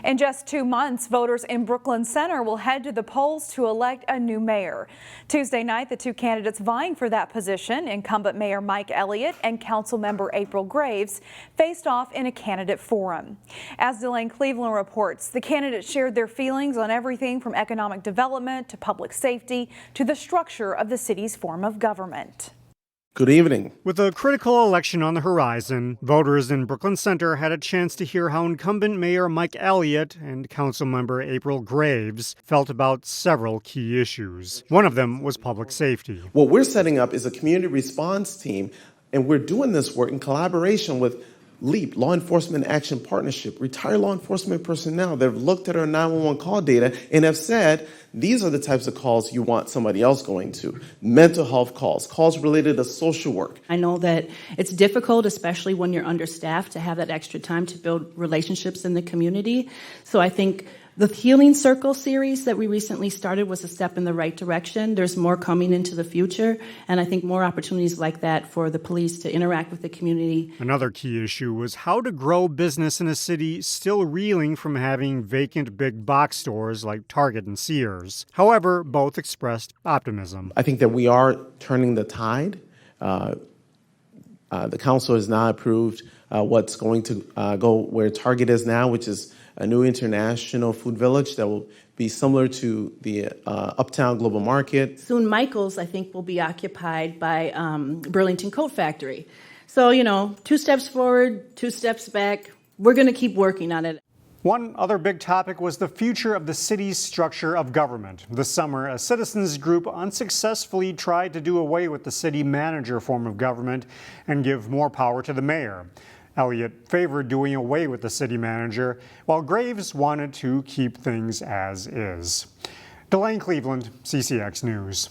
In just 2 months, voters in Brooklyn Center will head to the polls to elect a new mayor. Tuesday night, the two candidates vying for that position, incumbent Mayor Mike Elliott and Councilmember April Graves, faced off in a candidate forum. As Delane Cleveland reports, the candidates shared their feelings on everything from economic development to public safety to the structure of the city's form of government. Good evening. With a critical election on the horizon, voters in Brooklyn Center had a chance to hear how incumbent Mayor Mike Elliott and Councilmember April Graves felt about several key issues. One of them was public safety. What we're setting up is a community response team, and we're doing this work in collaboration with LEAP, Law Enforcement Action Partnership, retired law enforcement personnel. They've looked at our 911 call data and have said, these are the types of calls you want somebody else going to. Mental health calls, calls related to social work. I know that it's difficult, especially when you're understaffed, to have that extra time to build relationships in the community. So I think the Healing Circle series that we recently started was a step in the right direction. There's more coming into the future, and I think more opportunities like that for the police to interact with the community. Another key issue was how to grow business in a city still reeling from having vacant big box stores like Target and Sears. However, both expressed optimism. I think that we are turning the tide. The council has now approved what's going to go where Target is now, which is a new international food village that will be similar to the Uptown Global Market. Soon Michael's, I think, will be occupied by Burlington Coat Factory. So, 2 steps forward, 2 steps back. We're going to keep working on it. One other big topic was the future of the city's structure of government. This summer, a citizens group unsuccessfully tried to do away with the city manager form of government and give more power to the mayor. Elliott favored doing away with the city manager, while Graves wanted to keep things as is. Delane Cleveland, CCX News.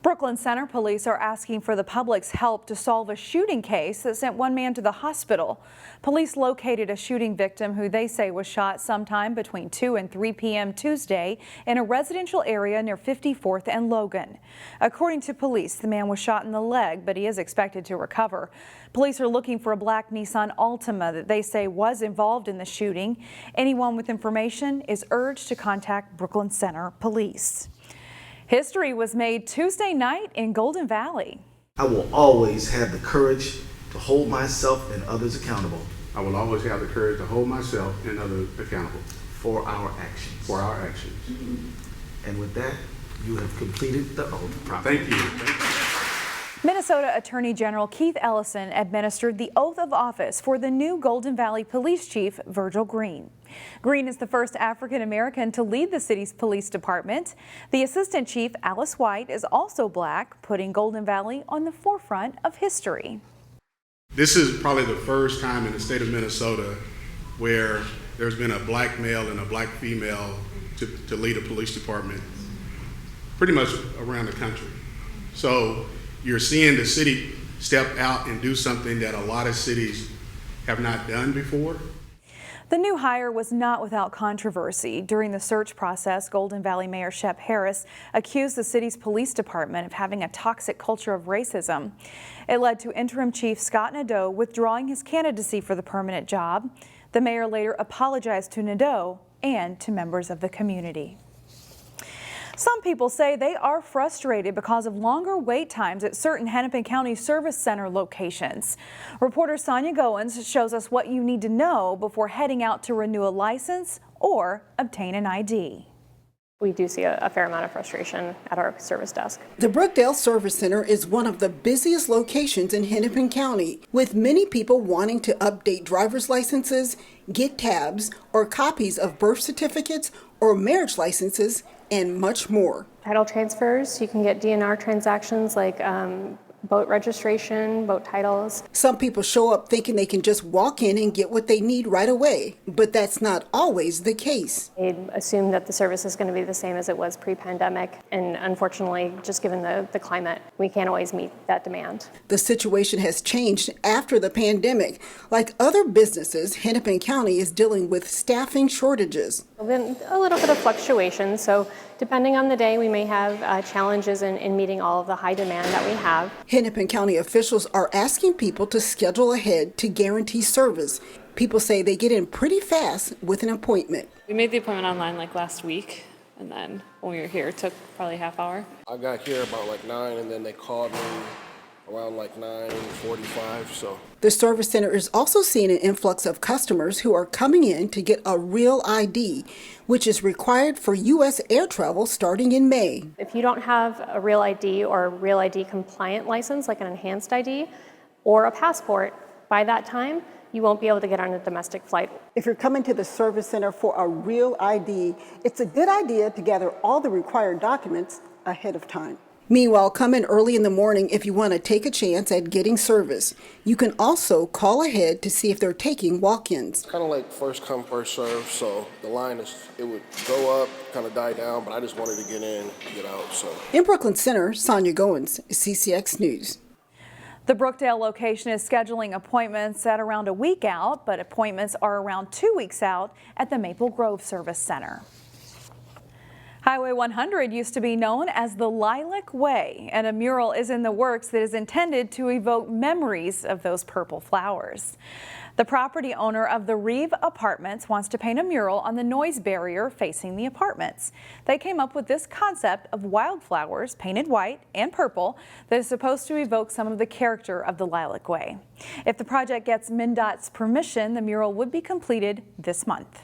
Brooklyn Center police are asking for the public's help to solve a shooting case that sent one man to the hospital. Police located a shooting victim who they say was shot sometime between 2 and 3 p.m. Tuesday in a residential area near 54th and Logan. According to police, the man was shot in the leg, but he is expected to recover. Police are looking for a black Nissan Altima that they say was involved in the shooting. Anyone with information is urged to contact Brooklyn Center police. History was made Tuesday night in Golden Valley. I will always have the courage to hold myself and others accountable. I will always have the courage to hold myself and others accountable. For our actions. For our actions. And with that, you have completed the oath properly. Thank you. Minnesota Attorney General Keith Ellison administered the oath of office for the new Golden Valley Police Chief, Virgil Green. Green is the first African American to lead the city's police department. The Assistant Chief, Alice White, is also black, putting Golden Valley on the forefront of history. This is probably the first time in the state of Minnesota where there's been a black male and a black female to lead a police department pretty much around the country. So you're seeing the city step out and do something that a lot of cities have not done before. The new hire was not without controversy. During the search process, Golden Valley Mayor Shep Harris accused the city's police department of having a toxic culture of racism. It led to interim chief Scott Nadeau withdrawing his candidacy for the permanent job. The mayor later apologized to Nadeau and to members of the community. Some people say they are frustrated because of longer wait times at certain Hennepin County Service Center locations. Reporter Sonia Goins shows us what you need to know before heading out to renew a license or obtain an ID. We do see a fair amount of frustration at our service desk. The Brookdale Service Center is one of the busiest locations in Hennepin County, with many people wanting to update driver's licenses, get tabs, or copies of birth certificates or marriage licenses, and much more. Title transfers, you can get DNR transactions like boat registration, boat titles. Some people show up thinking they can just walk in and get what they need right away, but that's not always the case. They assume that the service is going to be the same as it was pre-pandemic, and unfortunately, just given the climate, we can't always meet that demand. The situation has changed after the pandemic. Like other businesses, Hennepin County is dealing with staffing shortages. There's been a little bit of fluctuation, so Depending on the day, we may have challenges in meeting all of the high demand that we have. Hennepin County officials are asking people to schedule ahead to guarantee service. People say they get in pretty fast with an appointment. We made the appointment online like last week, and then when we were here, it took probably a half hour. I got here about like 9, and then they called me around like 9:45, so. The service center is also seeing an influx of customers who are coming in to get a real ID, which is required for U.S. air travel starting in May. If you don't have a real ID or a real ID compliant license, like an enhanced ID or a passport, by that time, you won't be able to get on a domestic flight. If you're coming to the service center for a real ID, it's a good idea to gather all the required documents ahead of time. Meanwhile, come in early in the morning if you want to take a chance at getting service. You can also call ahead to see if they're taking walk-ins. Kind of like first come, first serve, so the line it would go up, kind of die down, but I just wanted to get in, get out, so. In Brooklyn Center, Sonia Goins, CCX News. The Brookdale location is scheduling appointments at around a week out, but appointments are around 2 weeks out at the Maple Grove Service Center. Highway 100 used to be known as the Lilac Way, and a mural is in the works that is intended to evoke memories of those purple flowers. The property owner of the Reeve Apartments wants to paint a mural on the noise barrier facing the apartments. They came up with this concept of wildflowers painted white and purple that is supposed to evoke some of the character of the Lilac Way. If the project gets MnDOT's permission, the mural would be completed this month.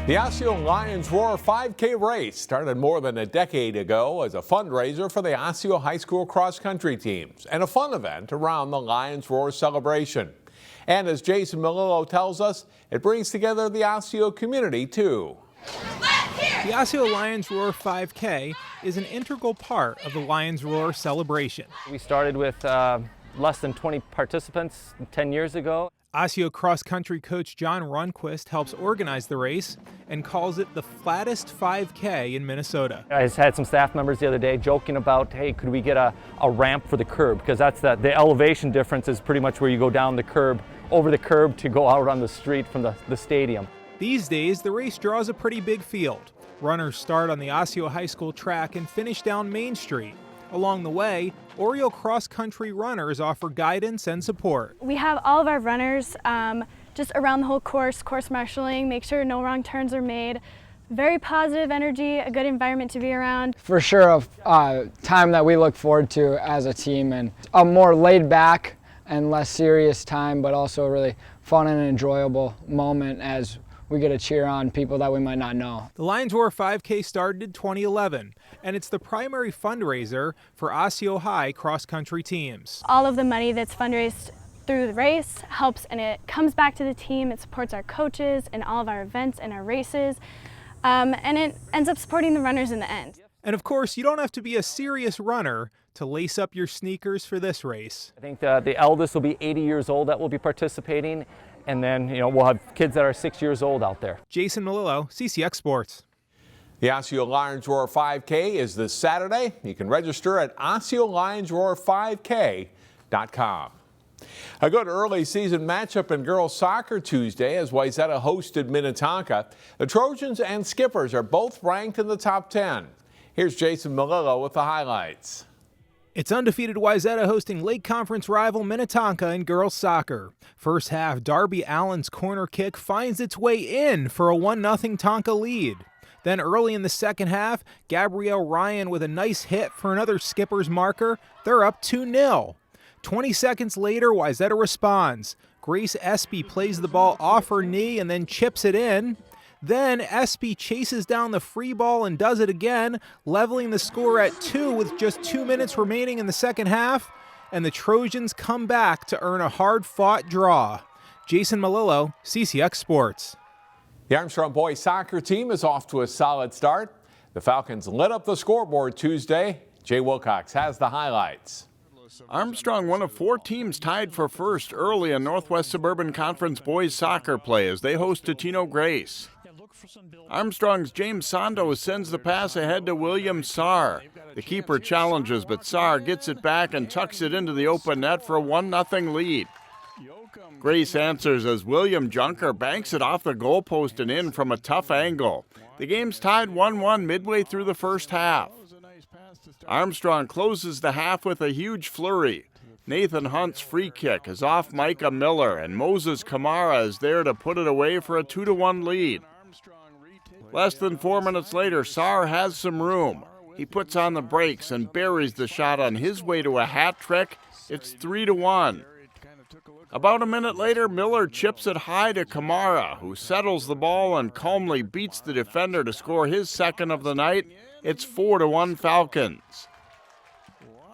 The Osseo Lions Roar 5K race started more than a decade ago as a fundraiser for the Osseo High School cross-country teams and a fun event around the Lions Roar celebration. And as Jason Melillo tells us, it brings together the Osseo community too. The Osseo Lions Roar 5K is an integral part of the Lions Roar celebration. We started with less than 20 participants 10 years ago. Osseo cross-country coach John Runquist helps organize the race and calls it the flattest 5K in Minnesota. I just had some staff members the other day joking about, hey, could we get a ramp for the curb? Because that's the elevation difference is pretty much where you go down the curb, over the curb to go out on the street from the stadium. These days, the race draws a pretty big field. Runners start on the Osseo High School track and finish down Main Street. Along the way, Oriole cross-country runners offer guidance and support. We have all of our runners just around the whole course marshaling, make sure no wrong turns are made. Very positive energy, a good environment to be around. For sure, a time that we look forward to as a team, and a more laid back and less serious time, but also a really fun and enjoyable moment as we get to cheer on people that we might not know. The Lions Roar 5K started in 2011, and it's the primary fundraiser for Osseo High cross-country teams. All of the money that's fundraised through the race helps, and it comes back to the team. It supports our coaches and all of our events and our races, and it ends up supporting the runners in the end. And of course, you don't have to be a serious runner to lace up your sneakers for this race. I think the eldest will be 80 years old that will be participating. And then, we'll have kids that are 6 years old out there. Jason Melillo, CCX Sports. The Osseo Lions Roar 5K is this Saturday. You can register at OsseoLionsRoar5K.com. A good early season matchup in girls soccer Tuesday as Wayzata hosted Minnetonka. The Trojans and Skippers are both ranked in the top 10. Here's Jason Melillo with the highlights. It's undefeated Wayzata hosting Lake Conference rival Minnetonka in girls soccer. First half, Darby Allen's corner kick finds its way in for a 1-0 Tonka lead. Then early in the second half, Gabrielle Ryan with a nice hit for another Skippers marker. They're up 2-0. 20 seconds later, Wayzata responds. Grace Espy plays the ball off her knee and then chips it in. Then Espy chases down the free ball and does it again, leveling the score at 2 with just 2 minutes remaining in the second half, and the Trojans come back to earn a hard-fought draw. Jason Melillo, CCX Sports. The Armstrong boys soccer team is off to a solid start. The Falcons lit up the scoreboard Tuesday. Jay Wilcox has the highlights. Armstrong, one of 4 teams tied for first early in Northwest Suburban Conference boys soccer play as they host Totino-Grace. Armstrong's James Sandos sends the pass ahead to William Sarr. The keeper challenges, but Saar gets it back and tucks it into the open net for a 1-0 lead. Grace answers as William Junker banks it off the goalpost and in from a tough angle. The game's tied 1-1 midway through the first half. Armstrong closes the half with a huge flurry. Nathan Hunt's free kick is off Micah Miller, and Moses Kamara is there to put it away for a 2-1 lead. Less than 4 minutes later, Saar has some room. He puts on the brakes and buries the shot on his way to a hat trick. It's 3-1. About a minute later, Miller chips it high to Kamara, who settles the ball and calmly beats the defender to score his second of the night. It's 4-1 Falcons.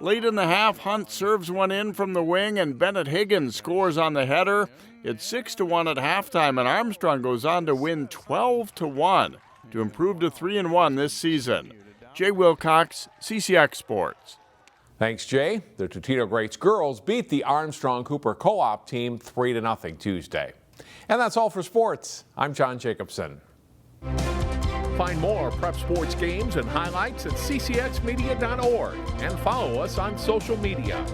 Late in the half, Hunt serves one in from the wing, and Bennett Higgins scores on the header. It's 6-1 at halftime, and Armstrong goes on to win 12-1 to improve to 3-1 this season. Jay Wilcox, CCX Sports. Thanks, Jay. The Totino-Grace girls beat the Armstrong Cooper Co-op team 3-0 Tuesday. And that's all for sports. I'm John Jacobson. Find more prep sports games and highlights at ccxmedia.org and follow us on social media.